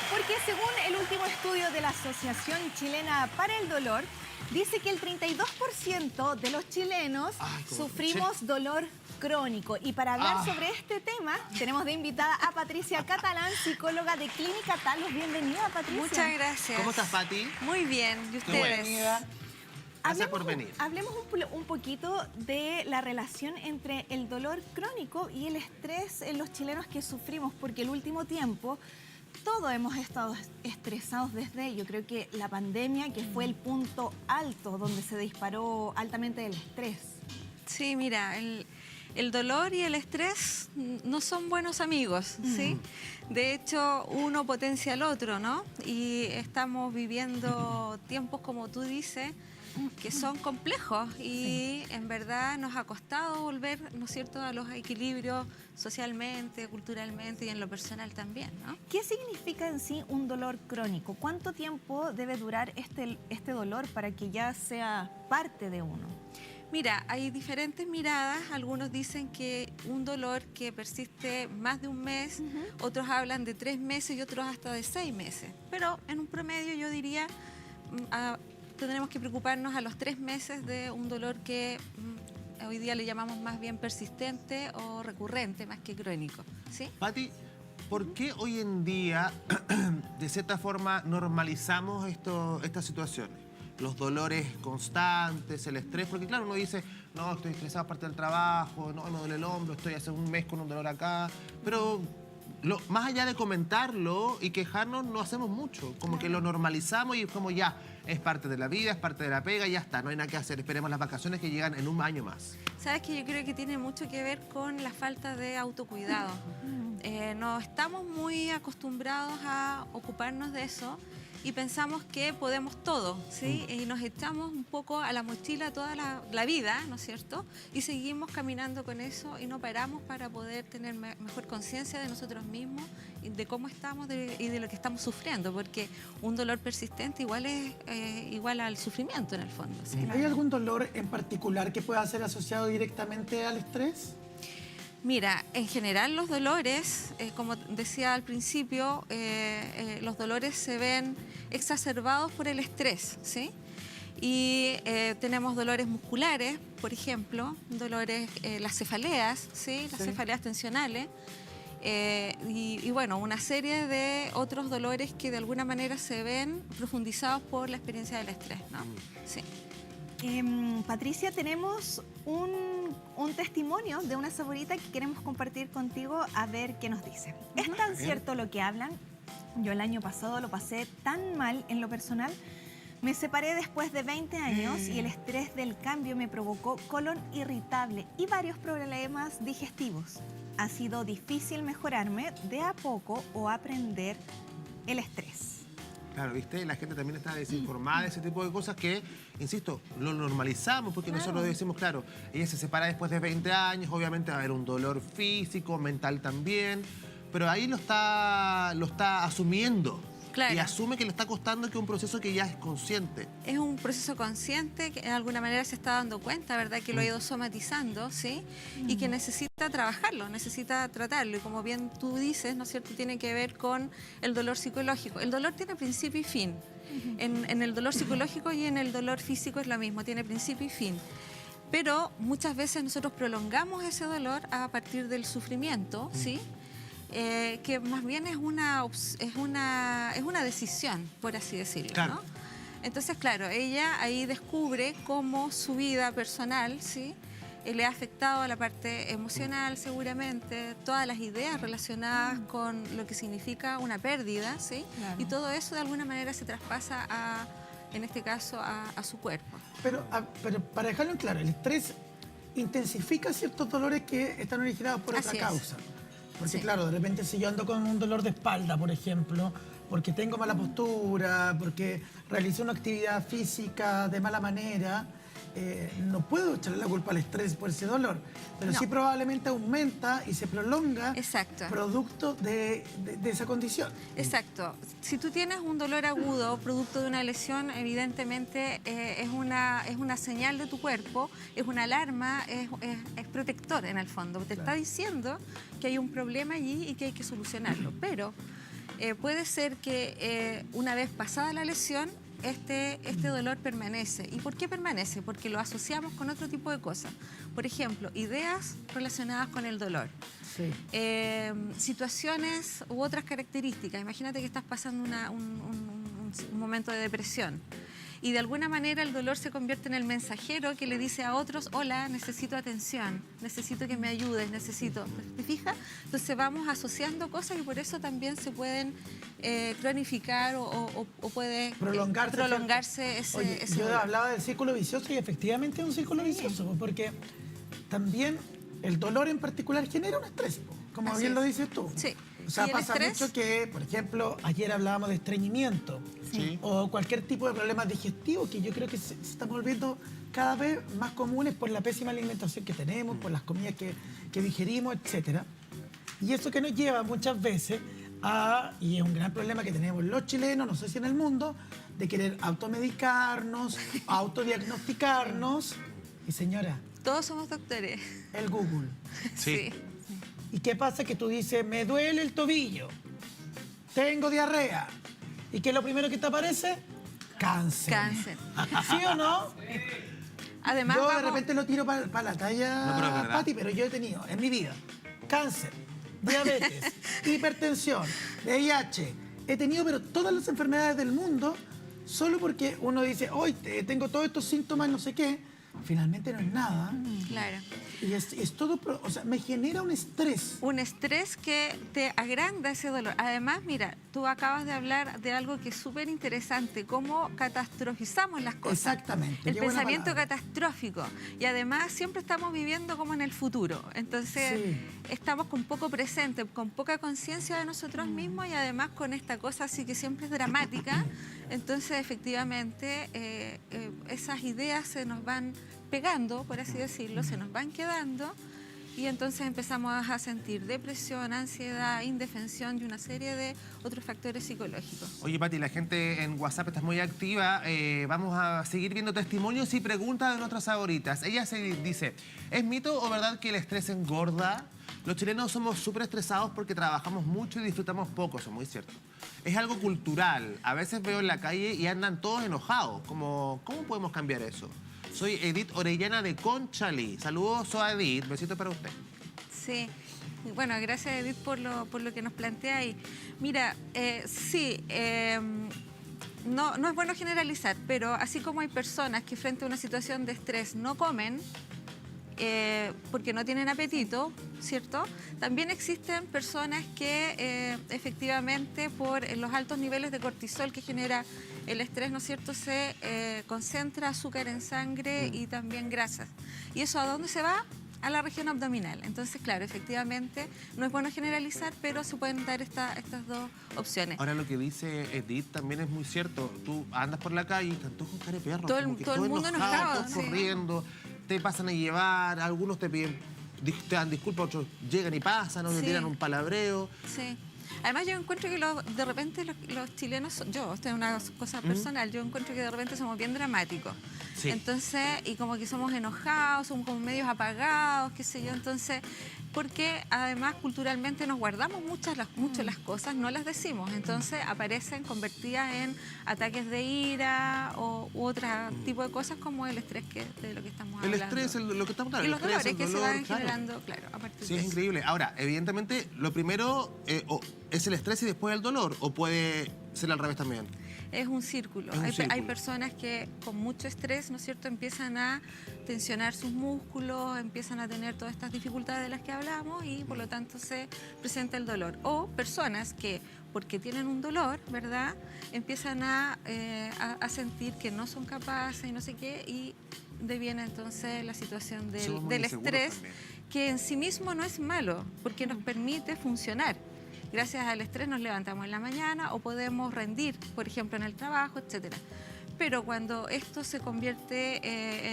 Porque según el último estudio de la Asociación Chilena para el Dolor, dice que el 32% de los chilenos sufrimos dolor crónico. Y para hablar sobre este tema, tenemos de invitada a Patricia Catalán, psicóloga de Clínica Talos. Bienvenida, Patricia. Muchas gracias. ¿Cómo estás, Pati? Muy bien. ¿Y ustedes? Bienvenida. Gracias por venir. Hablemos un poquito de la relación entre el dolor crónico y el estrés en los chilenos que sufrimos, porque el último tiempo todos hemos estado estresados desde, yo creo que la pandemia, que fue el punto alto donde se disparó altamente el estrés. Sí, mira, el dolor y el estrés no son buenos amigos, ¿sí? De hecho, uno potencia al otro, ¿no? Y estamos viviendo tiempos, como tú dices, que son complejos y en verdad nos ha costado volver, ¿no es cierto?, a los equilibrios socialmente, culturalmente y en lo personal también, ¿no? ¿Qué significa en sí un dolor crónico? ¿Cuánto tiempo debe durar este dolor para que ya sea parte de uno? Mira, hay diferentes miradas. Algunos dicen que un dolor que persiste más de un mes, otros hablan de 3 meses y otros hasta de 6 meses. Pero en un promedio yo diría tendremos que preocuparnos a los 3 meses de un dolor que hoy día le llamamos más bien persistente o recurrente más que crónico, ¿sí? Pati, ¿por qué hoy en día, de cierta forma, normalizamos estas situaciones? Los dolores constantes, el estrés, porque claro, uno dice, no, estoy estresado aparte del trabajo, no, me duele el hombro, estoy hace un mes con un dolor acá, pero más allá de comentarlo y quejarnos, no hacemos mucho, como que lo normalizamos y es como ya, es parte de la vida, es parte de la pega y ya está, no hay nada que hacer, esperemos las vacaciones que llegan en un año más. Sabes que yo creo que tiene mucho que ver con la falta de autocuidado. No estamos muy acostumbrados a ocuparnos de eso y pensamos que podemos todo, ¿sí? Y nos echamos un poco a la mochila toda la vida, ¿no es cierto? Y seguimos caminando con eso y no paramos para poder tener mejor conciencia de nosotros mismos, y de cómo estamos y de lo que estamos sufriendo, porque un dolor persistente igual es igual al sufrimiento en el fondo, ¿sí? ¿Hay algún dolor en particular que pueda ser asociado directamente al estrés? Mira, en general los dolores, como decía al principio, los dolores se ven exacerbados por el estrés, ¿sí? Y tenemos dolores musculares, por ejemplo, dolores, las cefaleas, ¿sí? Las cefaleas tensionales, y bueno, una serie de otros dolores que de alguna manera se ven profundizados por la experiencia del estrés, ¿no? Sí. Patricia, tenemos un testimonio de una saborita que queremos compartir contigo, a ver qué nos dice. ¿Es tan cierto lo que hablan? Yo el año pasado lo pasé tan mal en lo personal. Me separé después de 20 años y el estrés del cambio me provocó colon irritable y varios problemas digestivos. Ha sido difícil mejorarme de a poco o aprender el estrés. Claro, ¿viste? La gente también está desinformada de ese tipo de cosas que, insisto, lo normalizamos porque nosotros decimos, claro, ella se separa después de 20 años, obviamente va a haber un dolor físico, mental también, pero ahí lo está asumiendo. Claro. Y asume que le está costando, que es un proceso que ya es consciente. Es un proceso consciente que de alguna manera se está dando cuenta, ¿verdad? Que lo ha ido somatizando, ¿sí? Y que necesita trabajarlo, necesita tratarlo. Y como bien tú dices, ¿no es cierto? Tiene que ver con el dolor psicológico. El dolor tiene principio y fin. En el dolor psicológico y en el dolor físico es lo mismo, tiene principio y fin. Pero muchas veces nosotros prolongamos ese dolor a partir del sufrimiento, ¿sí? Que más bien es una decisión, por así decirlo, Claro. ¿no? Entonces, claro, ella ahí descubre cómo su vida personal, ¿sí? Le ha afectado a la parte emocional, seguramente, todas las ideas relacionadas con lo que significa una pérdida, ¿sí? Claro. Y todo eso de alguna manera se traspasa en este caso, a su cuerpo. Pero para dejarlo en claro, el estrés intensifica ciertos dolores que están originados por otra causa. Porque claro, de repente si yo ando con un dolor de espalda, por ejemplo, porque tengo mala postura, porque realicé una actividad física de mala manera, no puedo echarle la culpa al estrés por ese dolor, pero sí probablemente aumenta y se prolonga producto de esa condición. Exacto. Si tú tienes un dolor agudo producto de una lesión, evidentemente es una señal de tu cuerpo, es una alarma, es protector en el fondo. Te está diciendo que hay un problema allí y que hay que solucionarlo. Pero puede ser que una vez pasada la lesión, este dolor permanece. ¿Y por qué permanece? Porque lo asociamos con otro tipo de cosas. Por ejemplo, ideas relacionadas con el dolor. Sí. Situaciones u otras características. Imagínate que estás pasando un momento de depresión. Y de alguna manera el dolor se convierte en el mensajero que le dice a otros: hola, necesito atención, necesito que me ayudes, necesito... ¿Te fijas? Entonces vamos asociando cosas y por eso también se pueden cronificar o puede prolongarse ese Oye, ese yo dolor. hablaba del círculo vicioso y efectivamente es un círculo vicioso, porque también el dolor en particular genera un estrés, como Así bien es. lo dices tú. Sí. O sea, ¿Y el pasa estrés? mucho que, por ejemplo, ayer hablábamos de estreñimiento Sí. o cualquier tipo de problemas digestivos que yo creo que se están volviendo cada vez más comunes por la pésima alimentación que tenemos, por las comidas que digerimos, etc. Y eso que nos lleva muchas veces a, y es un gran problema que tenemos los chilenos, no sé si en el mundo, de querer automedicarnos, autodiagnosticarnos. Y señora, Todos somos doctores. el Google. Sí. ¿Y qué pasa? Que tú dices, me duele el tobillo, tengo diarrea. ¿Y qué es lo primero que te aparece? Cáncer. Cáncer. ¿Sí o no? Además, Yo de vamos- repente lo tiro para la talla, No, pero es verdad. Pati, pero yo he tenido en mi vida cáncer, diabetes, hipertensión, VIH. He tenido pero todas las enfermedades del mundo solo porque uno dice, hoy tengo todos estos síntomas, no sé qué. Finalmente no es nada. Claro. Y es todo, o sea, me genera un estrés. Un estrés que te agranda ese dolor. Además, mira, tú acabas de hablar de algo que es súper interesante, cómo catastrofizamos las cosas. Exactamente, El qué buena pensamiento palabra. catastrófico. Y además siempre estamos viviendo como en el futuro. Entonces, Sí. estamos con poco presente, con poca conciencia de nosotros mismos y además con esta cosa así que siempre es dramática. Entonces, efectivamente, esas ideas se nos van pegando, por así decirlo, se nos van quedando y entonces empezamos a sentir depresión, ansiedad, indefensión y una serie de otros factores psicológicos. Oye, Pati, la gente en WhatsApp está muy activa. Vamos a seguir viendo testimonios y preguntas de nuestras favoritas. Ella se dice, ¿es mito o verdad que el estrés engorda? Los chilenos somos súper estresados porque trabajamos mucho y disfrutamos poco, eso es muy cierto. Es algo cultural. A veces veo en la calle y andan todos enojados. ¿Cómo podemos cambiar eso? Soy Edith Orellana de Conchalí. Saludos a Edith. Besitos para usted. Sí, y bueno, gracias Edith por lo que nos plantea ahí. Mira, sí, no es bueno generalizar, pero así como hay personas que frente a una situación de estrés no comen, porque no tienen apetito, ¿cierto? También existen personas que efectivamente por los altos niveles de cortisol que genera el estrés, ¿no es cierto?, se concentra azúcar en sangre y también grasas. ¿Y eso a dónde se va? A la región abdominal. Entonces, claro, efectivamente, no es bueno generalizar, pero se pueden dar estas dos opciones. Ahora lo que dice Edith también es muy cierto. Tú andas por la calle y están todos con cara de perro. Todo el- como que todo el todos mundo enojados, enojado, todos sí. corriendo. Te pasan a llevar, algunos te piden, te dan disculpas, otros llegan y pasan, o te Sí. tiran un palabreo. Sí. Además yo encuentro que de repente los chilenos, esto es una cosa personal, yo encuentro que de repente somos bien dramáticos. Sí. Entonces, y como que somos enojados, somos como medios apagados, qué sé yo, entonces, porque además culturalmente nos guardamos mucho las cosas, no las decimos, entonces aparecen convertidas en ataques de ira u otro tipo de cosas como el estrés de lo que estamos El hablando. estrés, lo que estamos hablando. Y el los estrés, dolores el que se dolor, van claro. generando, claro, a partir Sí, de es eso. increíble. Ahora, evidentemente, lo primero es el estrés y después el dolor, o puede ser al revés también. Es un círculo. Es un Hay círculo. personas que con mucho estrés, ¿no es cierto?, empiezan a tensionar sus músculos, empiezan a tener todas estas dificultades de las que hablamos y por lo tanto se presenta el dolor. O personas que, porque tienen un dolor, ¿verdad?, empiezan a sentir que no son capaces y no sé qué y deviene entonces la situación Somos muy del inseguros estrés, también. que en sí mismo no es malo porque nos permite funcionar. Gracias al estrés nos levantamos en la mañana o podemos rendir, por ejemplo, en el trabajo, etcétera. Pero cuando esto se convierte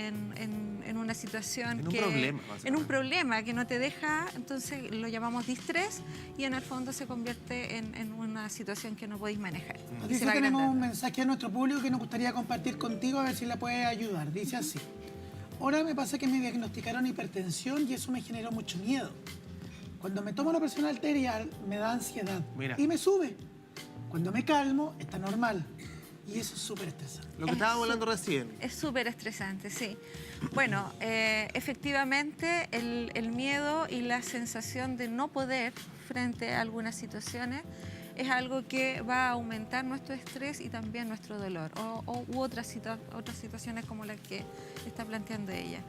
en una situación En un que... problema, básicamente. En un problema que no te deja, entonces lo llamamos distrés y en el fondo se convierte en una situación que no podéis manejar. Y Aquí se va tenemos un agrandando. mensaje a nuestro público que nos gustaría compartir contigo, a ver si la puedes ayudar. Dice así: ahora me pasa que me diagnosticaron hipertensión y eso me generó mucho miedo. Cuando me tomo la presión arterial me da ansiedad Mira. y me sube. Cuando me calmo, está normal. Y eso es súper estresante. Lo que estábamos hablando recién. Es súper estresante, sí. Bueno, efectivamente el miedo y la sensación de no poder frente a algunas situaciones es algo que va a aumentar nuestro estrés y también nuestro dolor, u otras situaciones como las que está planteando ella.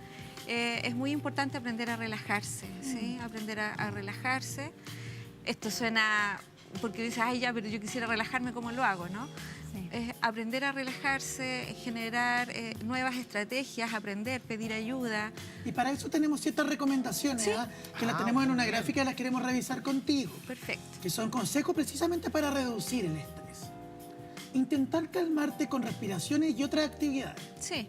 Es muy importante aprender a relajarse, ¿sí? Aprender a relajarse. Esto suena, porque dices, ay, ya, pero yo quisiera relajarme, ¿cómo lo hago, no? Sí. Aprender a relajarse, generar nuevas estrategias, pedir ayuda. Y para eso tenemos ciertas recomendaciones, Sí. que las tenemos en una gráfica y las queremos revisar contigo. Perfecto. Que son consejos precisamente para reducir el estrés. Intentar calmarte con respiraciones y otras actividades. Sí.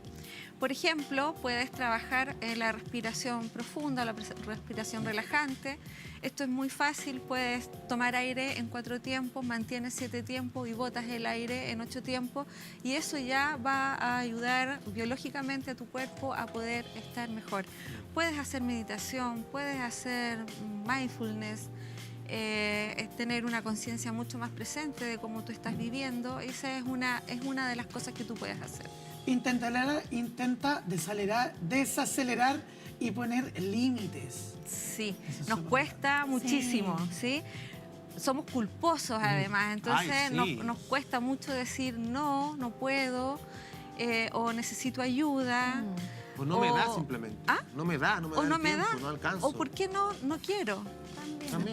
Por ejemplo, puedes trabajar la respiración profunda, la respiración relajante. Esto es muy fácil, puedes tomar aire en 4 tiempos, mantienes 7 tiempos y botas el aire en 8 tiempos y eso ya va a ayudar biológicamente a tu cuerpo a poder estar mejor. Puedes hacer meditación, puedes hacer mindfulness, tener una conciencia mucho más presente de cómo tú estás viviendo. Esa es una de las cosas que tú puedes hacer. Intenta desacelerar y poner límites. Sí, Eso es nos súper cuesta muchísimo, ¿sí? Somos culposos además, entonces Ay, sí. nos cuesta mucho decir no, no puedo, o necesito ayuda. O no me da simplemente. ¿Ah? No me da, O el no me tiempo, da, no alcanzo. o ¿por qué no quiero?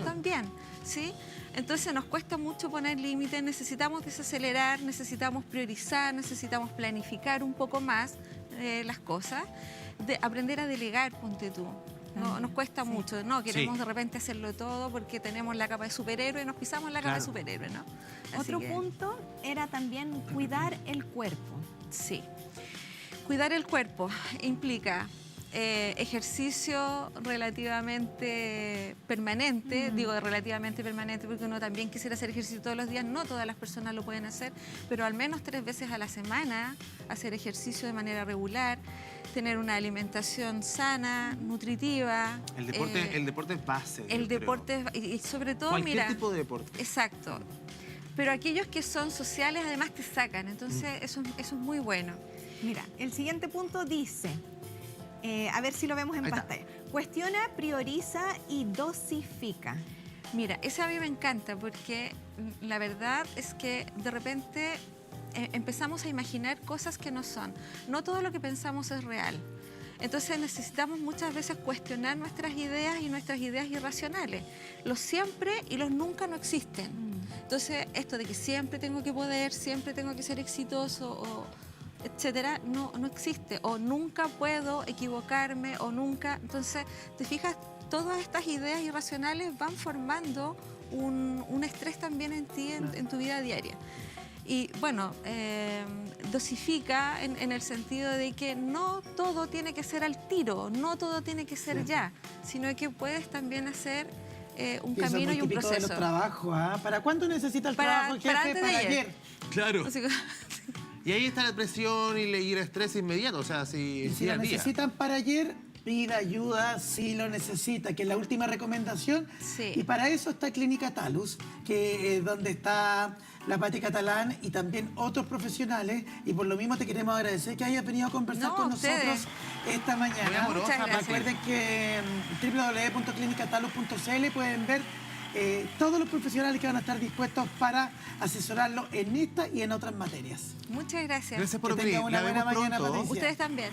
También. ¿sí? Entonces nos cuesta mucho poner límites, necesitamos desacelerar, necesitamos priorizar, necesitamos planificar un poco más las cosas, aprender a delegar, ponte tú. No, nos cuesta mucho, no queremos Sí. de repente hacerlo todo porque tenemos la capa de superhéroe y nos pisamos la capa de Claro. superhéroe, ¿no? Así Otro que, punto era también cuidar el cuerpo. sí. Cuidar el cuerpo implica ejercicio relativamente permanente, digo relativamente permanente porque uno también quisiera hacer ejercicio todos los días, no todas las personas lo pueden hacer, pero al menos 3 veces a la semana hacer ejercicio de manera regular, tener una alimentación sana, nutritiva. El deporte es base. yo El creo. deporte, y sobre todo, Cualquier mira, tipo de deporte. exacto, pero aquellos que son sociales además te sacan, entonces eso es muy bueno. Mira, el siguiente punto dice, a ver si lo vemos en Ahí está. pantalla. Cuestiona, prioriza y dosifica. Mira, esa a mí me encanta porque la verdad es que de repente empezamos a imaginar cosas que no son. No todo lo que pensamos es real. Entonces necesitamos muchas veces cuestionar nuestras ideas y nuestras ideas irracionales. Los siempre y los nunca no existen. Entonces esto de que siempre tengo que poder, siempre tengo que ser exitoso o etcétera, no existe. O nunca puedo equivocarme o nunca... Entonces, te fijas, todas estas ideas irracionales van formando un estrés también en ti, en tu vida diaria. Y bueno, dosifica en el sentido de que no todo tiene que ser al tiro, no todo tiene que ser ya, sino que puedes también hacer un camino y un de los proceso. trabajos, ¿ah? ¿Para cuánto necesita el trabajo, jefe? para antes de Para ayer. ayer. Claro. Así que- Y ahí está la presión y el estrés inmediato, o sea, Y si día lo a día. necesitan para ayer, pida ayuda si lo necesita, que es la última recomendación. Sí. Y para eso está Clínica Talus, que es donde está la Pati Catalán y también otros profesionales. Y por lo mismo te queremos agradecer que hayas venido a conversar No, con ustedes. nosotros esta Muy mañana. amorosa, Muchas gracias. Recuerden que en www.clinicatalus.cl pueden ver todos los profesionales que van a estar dispuestos para asesorarlo en esta y en otras materias. Muchas gracias. Gracias por Que venir. tenga una La buena vemos mañana, pronto. Patricia. Ustedes también.